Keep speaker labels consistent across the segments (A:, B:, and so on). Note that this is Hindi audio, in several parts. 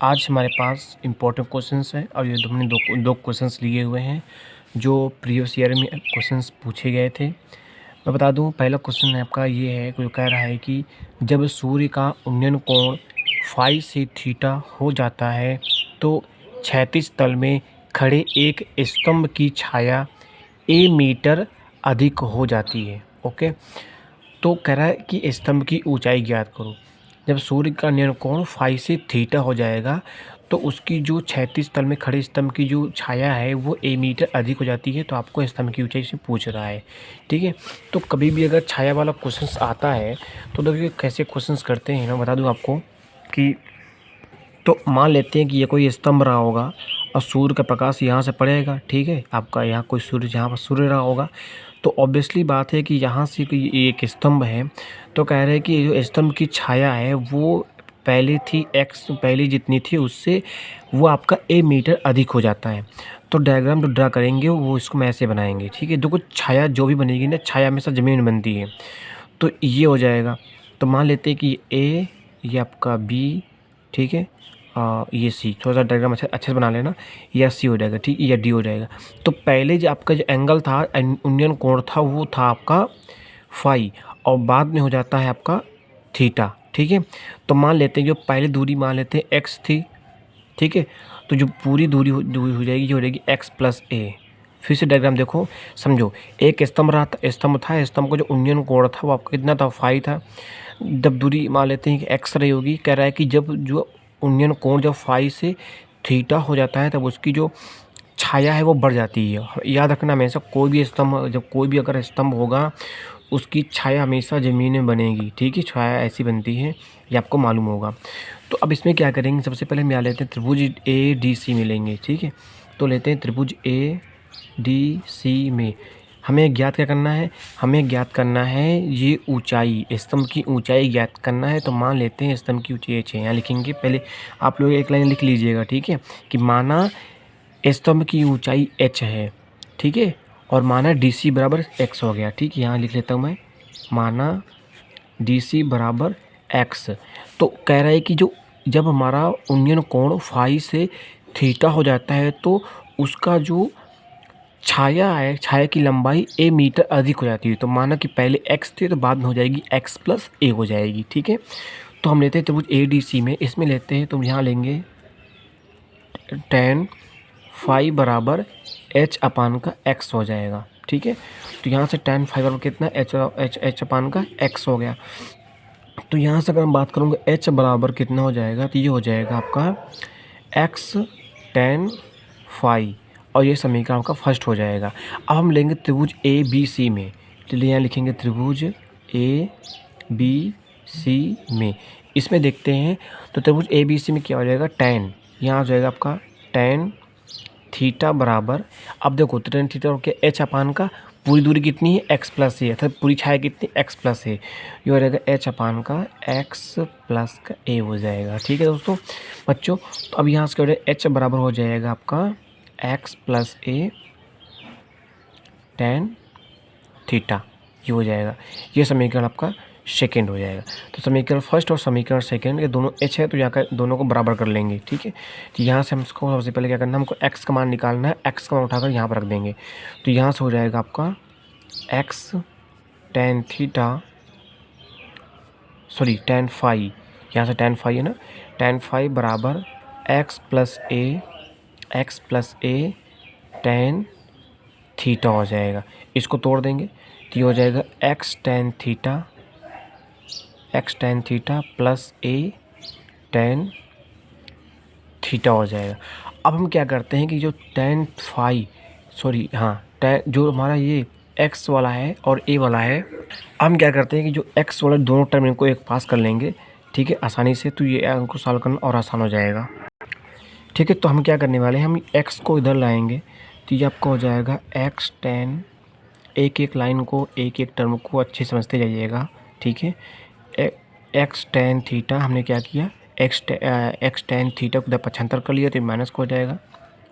A: आज हमारे पास इम्पोर्टेंट क्वेश्चंस हैं और ये हमने दो क्वेश्चंस लिए हुए हैं जो प्रीवियस ईयर में क्वेश्चंस पूछे गए थे। मैं बता दूं, पहला क्वेश्चन आपका ये है, जो कह रहा है कि जब सूर्य का उन्नयन कोण फाई से थीटा हो जाता है तो क्षैतिज तल में खड़े एक स्तंभ की छाया ए मीटर अधिक हो जाती है। ओके, तो कह रहा है कि स्तंभ की ऊंचाई ज्ञात करो। जब सूर्य का उन्नयन कोण फाई से थीटा हो जाएगा तो उसकी जो क्षैतिज तल में खड़े स्तंभ की जो छाया है वो ए मीटर अधिक हो जाती है। तो आपको स्तंभ की ऊंचाई से पूछ रहा है, ठीक है। तो कभी भी अगर छाया वाला क्वेश्चंस आता है तो देखिए कैसे क्वेश्चंस करते हैं ना, बता दूं आपको कि तो मान लेते हैं कि ये कोई स्तंभ रहा होगा और सूर्य का प्रकाश यहाँ से पड़ेगा, ठीक है। आपका यहाँ कोई सूर्य, जहाँ पर सूर्य रहा होगा तो ऑब्वियसली बात है कि यहाँ से कोई एक स्तंभ है, तो कह रहे हैं कि जो स्तंभ की छाया है वो पहले थी एक्स, पहले जितनी थी उससे वो आपका ए मीटर अधिक हो जाता है। तो डायग्राम जो ड्रा करेंगे वो इसको मैं ऐसे बनाएंगे, ठीक है। देखो छाया जो भी बनेगी ना, छाया हमेशा ज़मीन में बनती है, तो ये हो जाएगा। तो मान लेते हैं कि ए, ये आपका बी, ठीक है, ये सी। थोड़ा सा डायग्राम अच्छे से बना लेना, या सी हो जाएगा, ठीक है, या डी हो जाएगा। तो पहले जो आपका जो एंगल था, उन्नयन कोण था, वो था आपका फाई और बाद में हो जाता है आपका थीटा, ठीक है। तो मान लेते हैं जो पहले दूरी मान लेते हैं एक्स थी, ठीक है। तो जो पूरी दूरी हो जाएगी, जो हो जाएगी एक्स प्लस ए। फिर से डायग्राम देखो, समझो। एक स्तंभ रहा था, स्तंभ का जो उन्नयन कोण था वो आपका कितना था, फाई था। जब दूरी मान लेते हैं कि एक्स रही होगी, कह रहा है कि जब जो उन्नयन कोण जब फाई से थीटा हो जाता है तब उसकी जो छाया है वो बढ़ जाती है। याद रखना हमेशा, कोई भी स्तंभ, जब कोई भी अगर स्तंभ होगा उसकी छाया हमेशा ज़मीन में बनेगी, ठीक है। छाया ऐसी बनती है, ये आपको मालूम होगा। तो अब इसमें क्या करेंगे, सबसे पहले हम यहाँ लेते हैं त्रिभुज ए डी सी मिलेंगे, ठीक है। तो लेते हैं त्रिभुज ए डी सी में हमें ज्ञात क्या करना है, हमें ज्ञात करना है ये ऊंचाई, स्तंभ की ऊंचाई ज्ञात करना है। तो मान लेते हैं स्तंभ की ऊंचाई h है। यहाँ लिखेंगे, पहले आप लोग एक लाइन लिख लीजिएगा, ठीक है, कि माना स्तंभ की ऊंचाई h है, ठीक है, और माना DC बराबर x हो गया, ठीक है। यहाँ लिख लेता हूँ मैं, माना DC बराबर x। तो कह रहा है कि जो जब हमारा उन्नयन कोण फाई से थीटा हो जाता है तो उसका जो छाया है, छाया की लंबाई ए मीटर अधिक हो जाती है। तो माना कि पहले x थी तो बाद में हो जाएगी x प्लस ए हो जाएगी, ठीक है। तो हम लेते हैं त्रिभुज ए डी सी में, इसमें लेते हैं तो यहाँ लेंगे tan फाई बराबर h अपान का x हो जाएगा, ठीक है। तो यहाँ से tan फाई बराबर कितना, h अपान का x हो गया। तो यहाँ से अगर हम बात करूँगा h बराबर कितना हो जाएगा, तो ये हो जाएगा आपका x tan फाई, और ये समीकरण आपका फर्स्ट हो जाएगा। अब हम लेंगे त्रिभुज ए बी सी में, चलिए यहाँ लिखेंगे त्रिभुज ए बी सी में। इसमें देखते हैं तो त्रिभुज ए बी सी में क्या हो जाएगा, tan, यहाँ हो जाएगा आपका tan थीटा बराबर, अब देखो tan थीटा और क्या, h अपान का पूरी दूरी कितनी है, x प्लस ए, अर्थात पूरी छाया कितनी, x प्लस ए, ये हो जाएगा h अपान का x प्लस का a हो जाएगा, ठीक है दोस्तों बच्चों। तो अब यहाँ से क्या हो जाएगा, h बराबर हो जाएगा आपका x plus a tan theta, ये हो जाएगा। ये समीकरण आपका सेकेंड हो जाएगा। तो समीकरण फर्स्ट और समीकरण सेकेंड ये दोनों h है, तो यहाँ का दोनों को बराबर कर लेंगे, ठीक है। तो यहाँ से हमको सबसे पहले क्या करना है, हमको x का मान निकालना है। x का मान उठाकर यहाँ पर रख देंगे, तो यहाँ से हो जाएगा आपका x tan theta, sorry tan phi, यहाँ से tan फाई है ना, tan फाई बराबर x plus a tan theta हो जाएगा। इसको तोड़ देंगे तो ये हो जाएगा x tan theta plus a tan theta हो जाएगा। अब हम क्या करते हैं कि जो tan फाई, सॉरी हाँ, जो हमारा ये x वाला है और a वाला है, हम क्या करते हैं कि जो x वाला दोनों टर्म इनको एक पास कर लेंगे, ठीक है, आसानी से। तो ये इनको सॉल्व करना और आसान हो जाएगा, ठीक है। तो हम क्या करने वाले हैं, हम x को इधर लाएंगे, तो ये आपका हो जाएगा x tan, एक एक लाइन को, एक एक टर्म को अच्छे समझते जाइएगा, ठीक है। x tan थीटा हमने क्या किया, x tan थीटा को 75 कर लिया तो माइनस को हो जाएगा,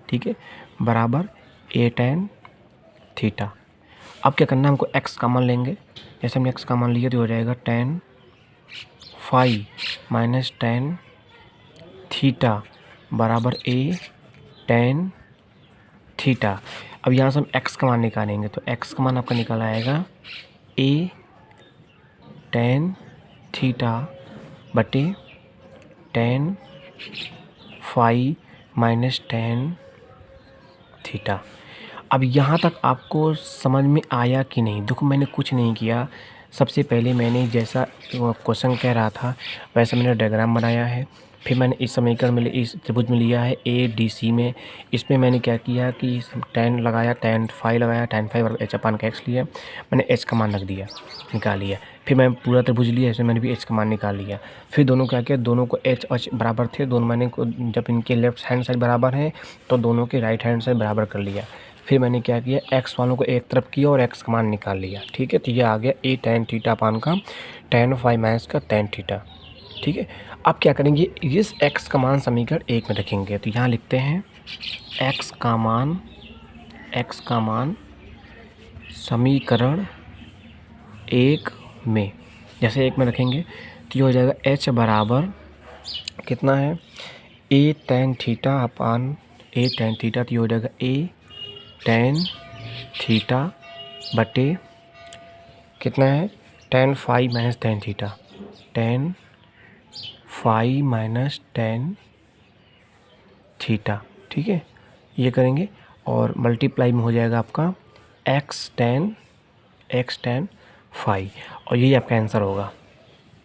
A: ठीक है, बराबर a tan थीटा। अब क्या करना है, हमको x का मान लेंगे। जैसे हमने x का मान लिया तो हो जाएगा tan phi minus tan theta बराबर ए टेन थीटा। अब यहाँ से हम एक्स का मान निकालेंगे, तो एक्स का मान आपका निकल आएगा ए टेन थीटा बटे tan phi minus tan theta. अब यहाँ तक आपको समझ में आया कि नहीं? देखो मैंने कुछ नहीं किया। सबसे पहले मैंने जैसा क्वेश्चन कह रहा था वैसा मैंने डायग्राम बनाया है। फिर मैंने इस समीकरण में इस त्रिभुज में लिया है ए डी सी में। इसमें मैंने क्या किया कि टेन लगाया, टेन फाई लगाया, टेन फाई बराबर एच अपान का एक्स लिया। मैंने एच का मान रख दिया, निकाल लिया। फिर मैं पूरा त्रिभुज लिया, इसमें मैंने भी एच का मान निकाल लिया। फिर दोनों क्या किया, दोनों को एच और बराबर थे, दोनों मैंने जब इनके लेफ्ट हैंड साइड बराबर हैं तो दोनों के राइट हैंड साइड बराबर कर लिया। फिर मैंने क्या किया, एक्स वालों को एक तरफ किया और एक्स का मान निकाल लिया। ठीक है, तो ये आ गया ए टेन थीटा अपान का टेन फाइव माइनस का टेन थीटा। ठीक है, अब क्या करेंगे, इस एक्स का मान समीकरण एक में रखेंगे। तो यहाँ लिखते हैं एक्स का मान समीकरण एक में, जैसे एक में रखेंगे तो ये हो जाएगा एच बराबर कितना है, ए टेन थीटा अपान ए टेन थीटा। तो ये हो जाएगा ए टेन थीटा बटे कितना है, ten five minus tan theta, ten five minus tan theta. ठीक है, ये करेंगे और मल्टीप्लाई में हो जाएगा आपका एक्स टेन फाइव, और यही आपका आंसर होगा।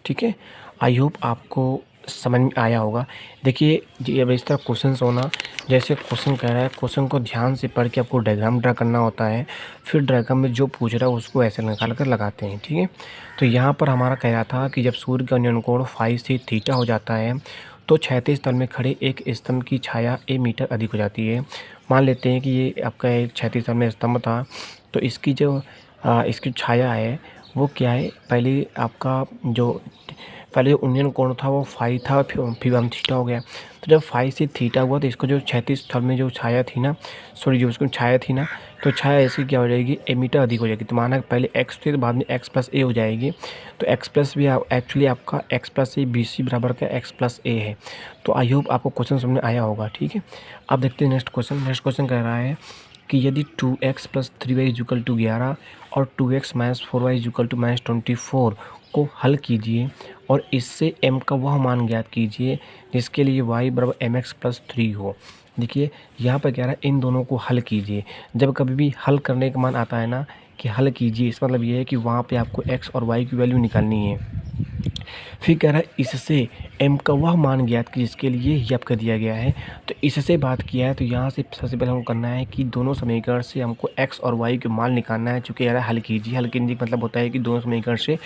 A: ठीक है, आई होप आपको समझ में आया होगा। देखिए ये अब इस तरह क्वेश्चन होना, जैसे क्वेश्चन कह रहा है, क्वेश्चन को ध्यान से पढ़ के आपको डायग्राम ड्रा करना होता है। फिर डायग्राम में जो पूछ रहा है उसको ऐसे निकाल कर लगाते हैं। ठीक है, तो यहाँ पर हमारा कह रहा था कि जब सूर्य का न्यूनतम कोण फाई से थीटा हो जाता है तो क्षैतिज तल में खड़े एक स्तंभ की छाया ए मीटर अधिक हो जाती है। मान लेते हैं कि ये आपका एक क्षैतिज तल में स्तंभ था, तो इसकी जो इसकी छाया है वो क्या है, पहले आपका जो उन्नयन कोण था वो फाई था, फिर हम थीटा हो गया। तो जब फाई से थीटा हुआ तो इसको जो क्षैतिज तल में जो छाया थी ना, जो उसको छाया थी ना, तो छाया ऐसी क्या हो जाएगी, ए मीटर अधिक हो जाएगी। तो माना पहले एक्स थी तो बाद में एक्स प्लस ए हो जाएगी। तो एक्स प्लस भी एक्चुअली आपका x plus a b c बराबर का एक्स प्लस ए है। तो आई होप आपको क्वेश्चन समझ में आया होगा। ठीक है, अब देखते हैं नेक्स्ट क्वेश्चन कह रहा है कि यदि 2x plus 3y equal to 11 और 2x minus 4y equal to minus 24 को हल कीजिए और इससे m का वह मान ज्ञात कीजिए जिसके लिए y बराबर mx प्लस 3 हो। देखिए यहाँ पर कह रहा है इन दोनों को हल कीजिए। जब कभी भी हल करने का मान आता है ना कि हल कीजिए, इस मतलब ये है कि वहाँ पे आपको x और y की वैल्यू निकालनी है। फिर कह रहा है इससे m का वह मान ज्ञात कि जिसके लिए ये आपका दिया गया है। तो इससे बात किया है, तो यहाँ से सबसे पहले हमको करना है कि दोनों समीकरण से हमको x और y के मान निकालना है। चूँकि यार हल कीजिए, हल करने का मतलब होता है कि दोनों समीकरण से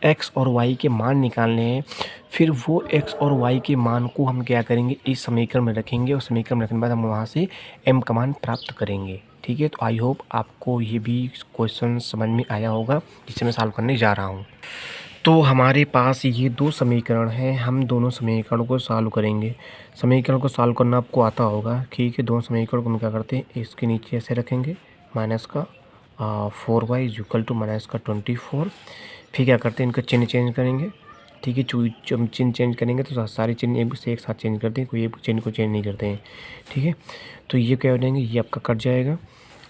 A: x और y के मान निकालने हैं। फिर वो x और y के मान को हम क्या करेंगे, इस समीकरण में रखेंगे और समीकरण में रखने के बाद हम वहाँ से m का मान प्राप्त करेंगे। ठीक है, तो आई होप आपको ये भी क्वेश्चन समझ में आया होगा जिसे मैं सॉल्व करने जा रहा हूँ। तो हमारे पास ये दो समीकरण हैं, हम दोनों समीकरणों को सॉल्व करेंगे। समीकरण को सॉल्व करना आपको आता होगा। ठीक है, दोनों समीकरण को हम क्या करते हैं, इसके नीचे ऐसे रखेंगे माइनस का 4y इक्वल टू माइनस का 24। फिर क्या करते हैं, इनका चिन्ह चेंज करेंगे। ठीक है, चिन्ह चेंज करेंगे तो सारे चिन्ह एक साथ चेंज करते हैं, कोई एक चिन्ह को चेंज नहीं करते हैं। ठीक है, तो ये क्या हो जाएंगे, ये आपका कट जाएगा।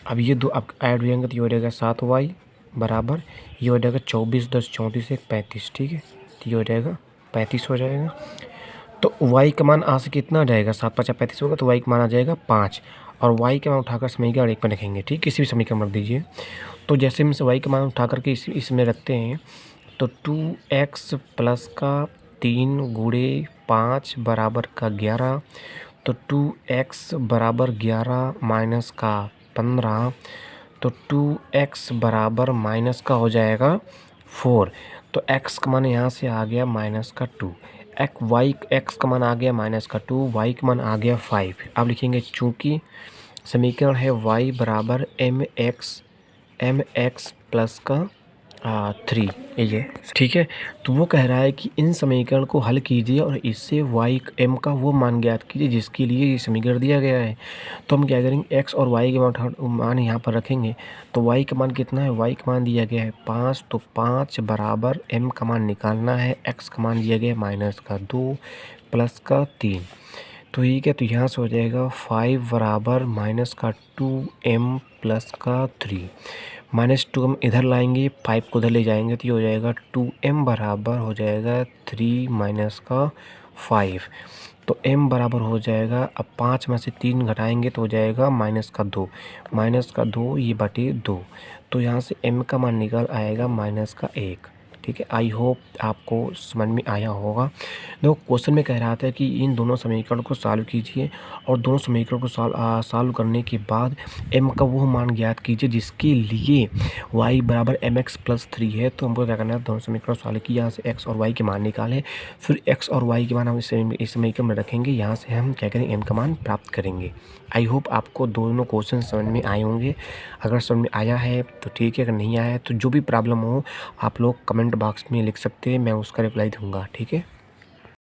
A: अब ये दो आप ऐड हो जाएंगे तो ये हो जाएगा 7y बराबर, ये हो जाएगा 24 10 34 1 35। ठीक है, तो ये हो जाएगा 35 हो जाएगा। तो y का मान आ से कितना आ जाएगा, 7 5 35 होगा, तो y का मान आ जाएगा 5 और y का मान उठाकर समीकरण एक में रखेंगे। ठीक, किसी भी समीकरण में रख दीजिए। तो जैसे हम y का मान उठा करके इसमें रखते हैं तो 2x प्लस का 3 गुणे 5 बराबर का 11, तो 2x बराबर 11 माइनस का 15, तो 2x बराबर माइनस का हो जाएगा 4। तो x का मान यहाँ से आ गया माइनस का 2, x का मान आ गया माइनस का 2, y का मान आ गया 5। अब लिखेंगे चूँकि समीकरण है y बराबर mx प्लस का 3 ये। ठीक है, तो वो कह रहा है कि इन समीकरण को हल कीजिए और इससे y m का वो मान ज्ञात कीजिए जिसके लिए ये समीकरण दिया गया है। तो हम क्या करेंगे, x और y के मान यहाँ पर रखेंगे। तो y का मान कितना है, y का मान दिया गया है 5, तो 5 बराबर m का मान निकालना है। x का मान दिया गया है माइनस का 2 प्लस का 3। तो ठीक है, तो यहाँ से हो जाएगा 5 बराबर माइनस का 2m प्लस का 3। -2 हम इधर लाएंगे, 5 को उधर ले जाएंगे तो ये हो जाएगा 2m बराबर हो जाएगा 3 माइनस का 5। तो m बराबर हो जाएगा, अब 5 में से 3 घटाएंगे तो हो जाएगा -2, -2 ये बटे 2। तो यहाँ से m का मान निकल आएगा -1। ठीक है, आई होप आपको समझ में आया होगा। देखो क्वेश्चन में कह रहा था कि इन दोनों समीकरण को सॉल्व कीजिए और दोनों समीकरण को सॉल्व करने के बाद m का वो मान ज्ञात कीजिए जिसके लिए y बराबर mx प्लस 3 है। तो हमको क्या करना है, दोनों समीकरण सॉल्व किए, यहाँ से x और y के मान निकालें, फिर x और y के मान हम इस समीकरण में रखेंगे, यहाँ से हम क्या करेंगे, m का मान प्राप्त करेंगे। आई होप आपको दोनों क्वेश्चन समझ में आए होंगे। अगर समझ में आया है तो ठीक है, अगर नहीं आया है तो जो भी प्रॉब्लम हो आप लोग कमेंट बॉक्स में लिख सकते हैं, मैं उसका रिप्लाई दूंगा। ठीक है।